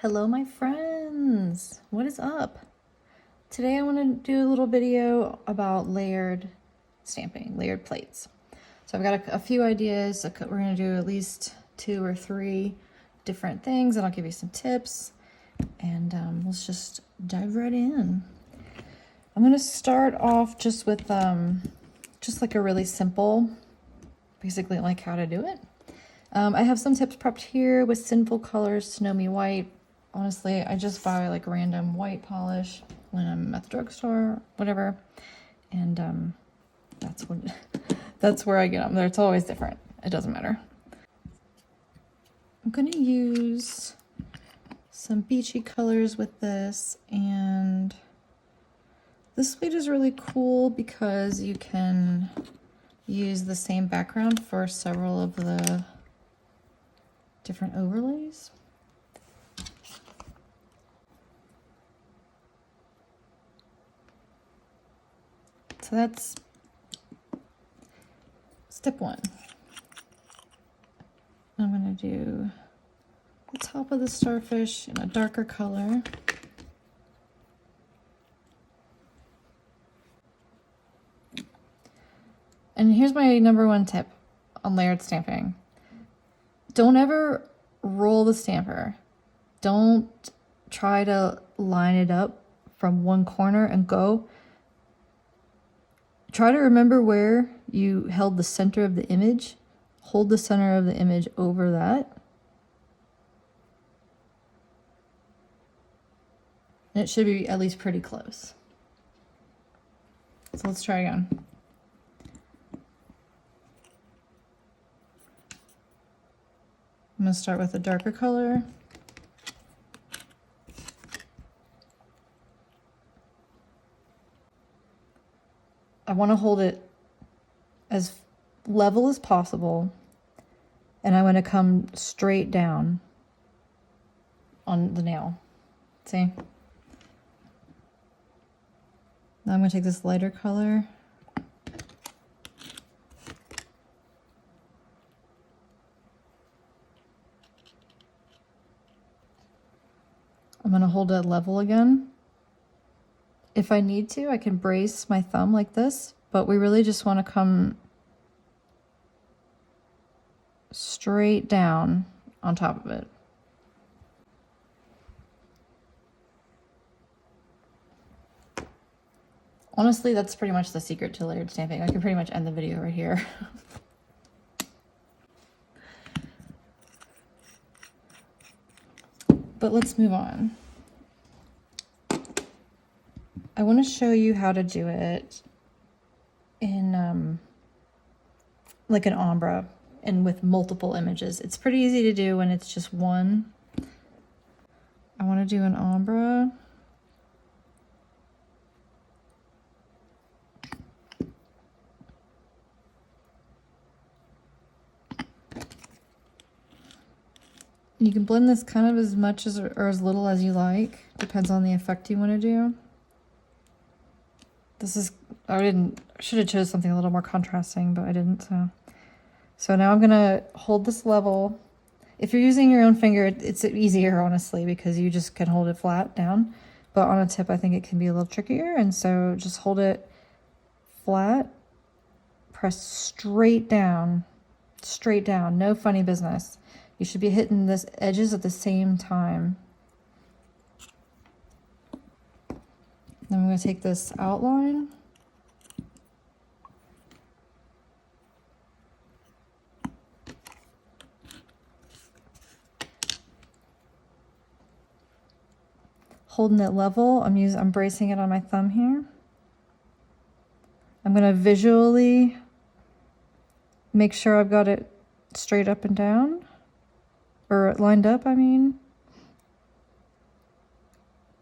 Hello, my friends. What is up? Today I want to do a little video about layered stamping, layered plates. So I've got a few ideas. We're going to do at least 2 or 3 different things, and I'll give you some tips. And let's just dive right in. I'm going to start off just with just like a really simple, basically like how to do it. I have some tips prepped here with Sinful Colors Snow Me White. Honestly, I just buy like random white polish when I'm at the drugstore, whatever. And that's where I get them. It's always different. It doesn't matter. I'm gonna use some beachy colors with this, and this plate is really cool because you can use the same background for several of the different overlays. So that's step 1. I'm going to do the top of the starfish in a darker color. And here's my #1 tip on layered stamping. Don't ever roll the stamper. Don't try to line it up from one corner and go. Try to remember where you held the center of the image. Hold the center of the image over that. And it should be at least pretty close. So let's try again. I'm going to start with a darker color. I want to hold it as level as possible, and I want to come straight down on the nail. See? Now I'm going to take this lighter color. I'm going to hold it level again. If I need to, I can brace my thumb like this, but we really just want to come straight down on top of it. Honestly, that's pretty much the secret to layered stamping. I can pretty much end the video right here. But let's move on. I want to show you how to do it in like an ombre and with multiple images. It's pretty easy to do when it's just one. I want to do an ombre. You can blend this kind of as much as or as little as you like. Depends on the effect you want to do. This is, should have chose something a little more contrasting, but I didn't, so now I'm gonna hold this level. If you're using your own finger, it's easier, honestly, because you just can hold it flat down. But on a tip, I think it can be a little trickier, and so just hold it flat, press straight down, no funny business. You should be hitting the edges at the same time. Then I'm going to take this outline. Holding it level, I'm bracing it on my thumb here. I'm going to visually make sure I've got it straight up and down, or lined up, I mean,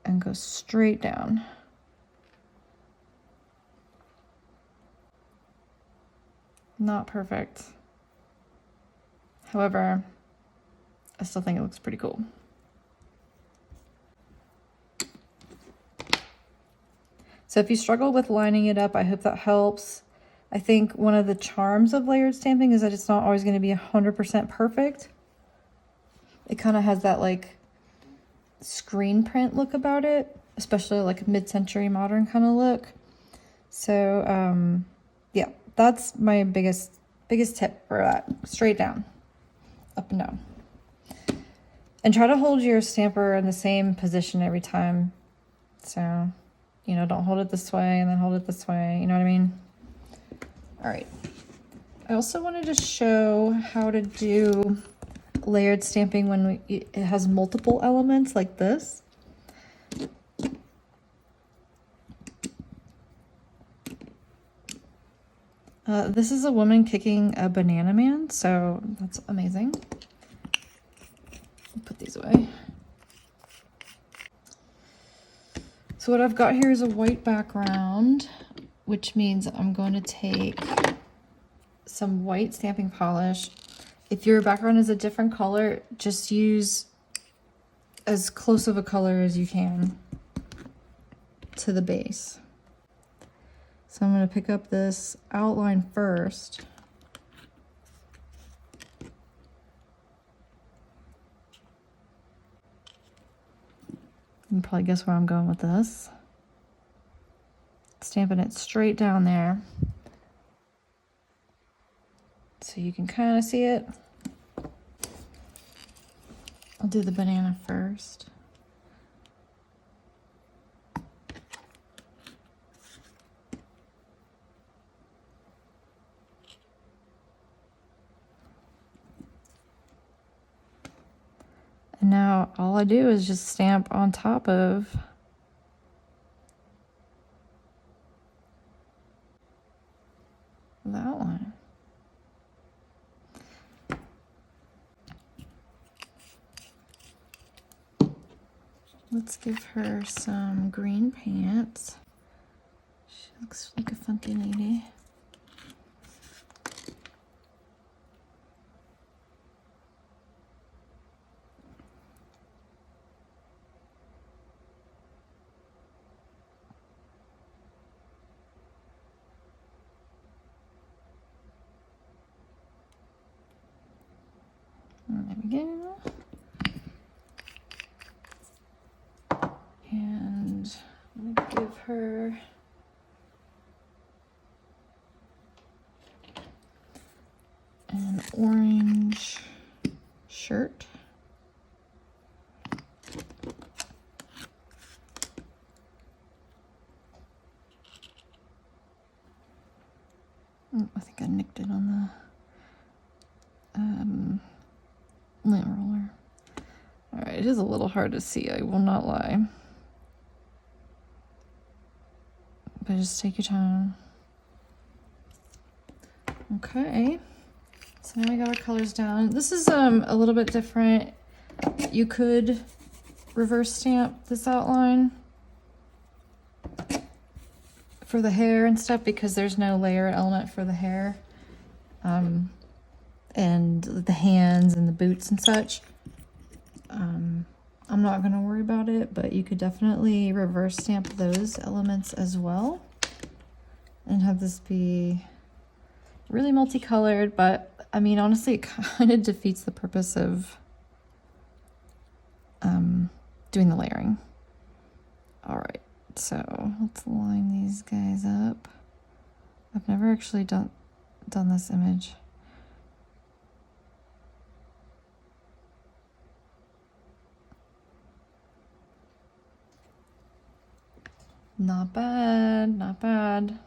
and go straight down. Not perfect. However, I still think it looks pretty cool. So if you struggle with lining it up, I hope that helps. I think one of the charms of layered stamping is that it's not always going to be 100% perfect. It kind of has that like screen print look about it, especially like a mid-century modern kind of look. So yeah, that's my biggest tip for that. Straight down, up and down. And try to hold your stamper in the same position every time. So, you know, don't hold it this way and then hold it this way, you know what I mean? All right. I also wanted to show how to do layered stamping when it has multiple elements like this. This is a woman kicking a banana man, so that's amazing. I'll put these away. So what I've got here is a white background, which means I'm going to take some white stamping polish. If your background is a different color, just use as close of a color as you can to the base. So I'm going to pick up this outline first. You can probably guess where I'm going with this. Stamping it straight down there, so you can kind of see it. I'll do the banana first. And now all I do is just stamp on top of the outline. Let's give her some green pants. She looks like a funky lady. There we go. And I'm gonna give her an orange shirt. I think I nicked it on the lint roller. All right, it is a little hard to see, I will not lie. But just take your time. Okay, so now we got our colors down. This is a little bit different. You could reverse stamp this outline for the hair and stuff because there's no layer element for the hair. And the hands and the boots and such. I'm not going to worry about it, but you could definitely reverse stamp those elements as well and have this be really multicolored. But I mean, honestly, it kind of defeats the purpose of doing the layering. All right, so let's line these guys up. I've never actually done this image. Not bad, not bad.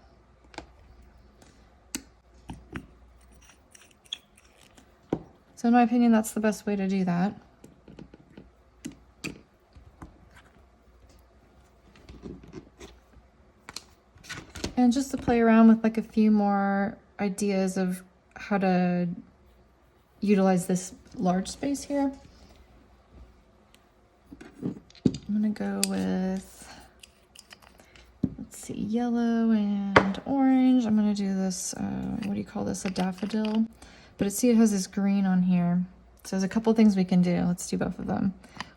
So in my opinion, that's the best way to do that. And just to play around with like a few more ideas of how to utilize this large space here. I'm gonna go with, let's see, yellow and orange. I'm gonna do this, what do you call this, a daffodil? But see, it has this green on here. So there's a couple things we can do. Let's do both of them.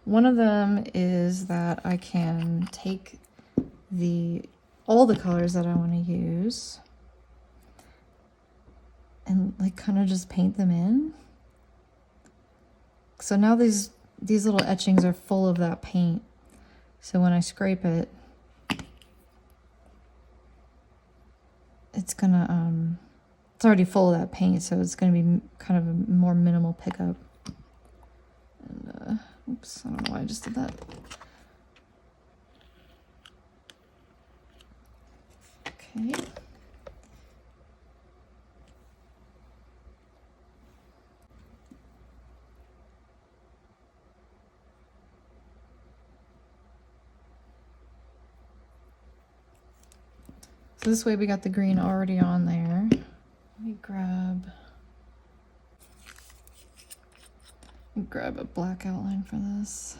One of them is that I can take all the colors that I want to use and like kind of just paint them in. So now these these little etchings are full of that paint. So when I scrape it, it's gonna, it's already full of that paint, so it's gonna be kind of a more minimal pickup. And, oops, I don't know why I just did that. Okay. So this way we got the green already on there. Let me grab a black outline for this.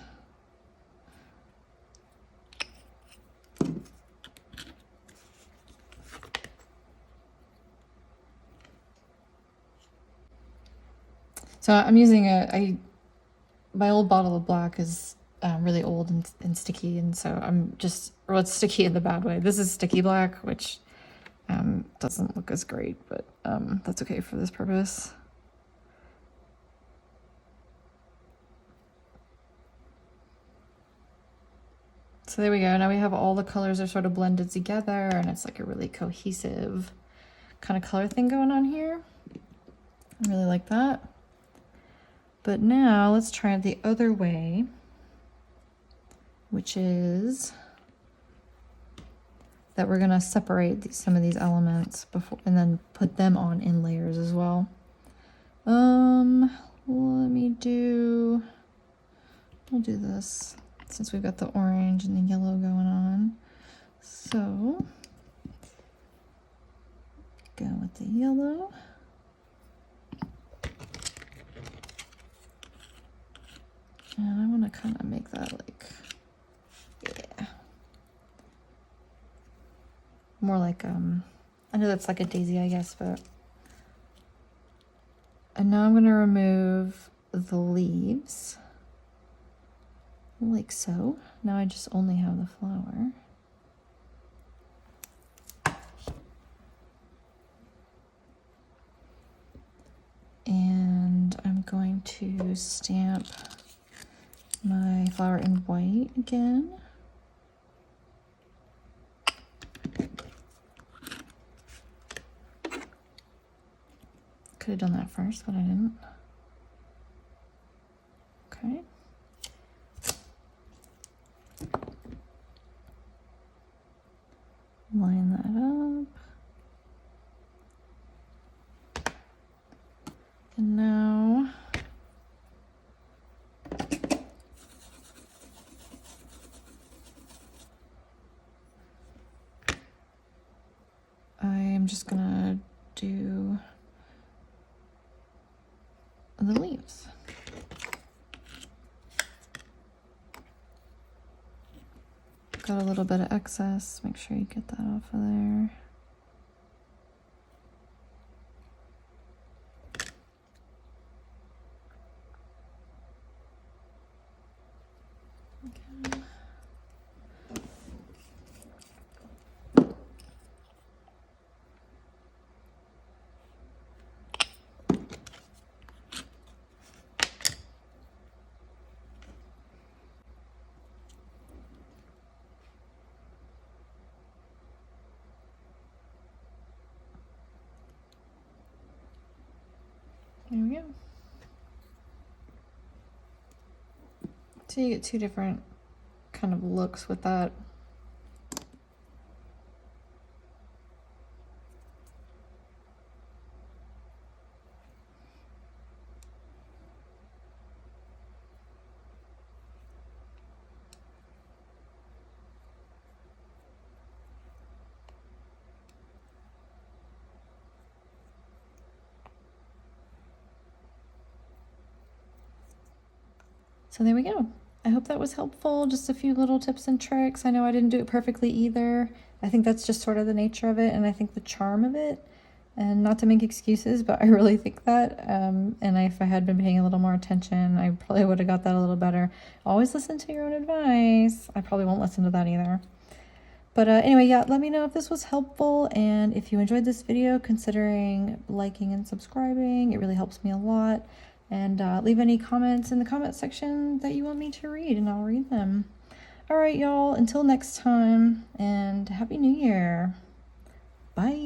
So I'm using my old bottle of black is really old and sticky, and so I'm just, well, it's sticky in the bad way. This is sticky black, which doesn't look as great, but that's okay for this purpose. So there we go. Now we have all the colors are sort of blended together, and it's like a really cohesive kind of color thing going on here. I really like that. But now let's try it the other way, which is that we're gonna separate some of these elements before and then put them on in layers as well. We'll do this since we've got the orange and the yellow going on. So go with the yellow. And I want to kind of make that like, yeah, more like, I know that's like a daisy, I guess, but. And now I'm going to remove the leaves, like so. Now I just only have the flower. And I'm going to stamp my flower in white again. Could have done that first, but I didn't. Okay. Line that up. And now I am just gonna do the leaves. Got a little bit of excess, make sure you get that off of there. Okay. There we go. So you get two different kind of looks with that. So there we go. I hope that was helpful. Just a few little tips and tricks. I know I didn't do it perfectly either. I think that's just sort of the nature of it, and I think the charm of it. And not to make excuses, but I really think that. And if I had been paying a little more attention, I probably would have got that a little better. Always listen to your own advice. I probably won't listen to that either. But anyway, yeah, let me know if this was helpful. And if you enjoyed this video, considering liking and subscribing. It really helps me a lot. And leave any comments in the comment section that you want me to read, and I'll read them. All right, y'all, until next time, and Happy New Year. Bye.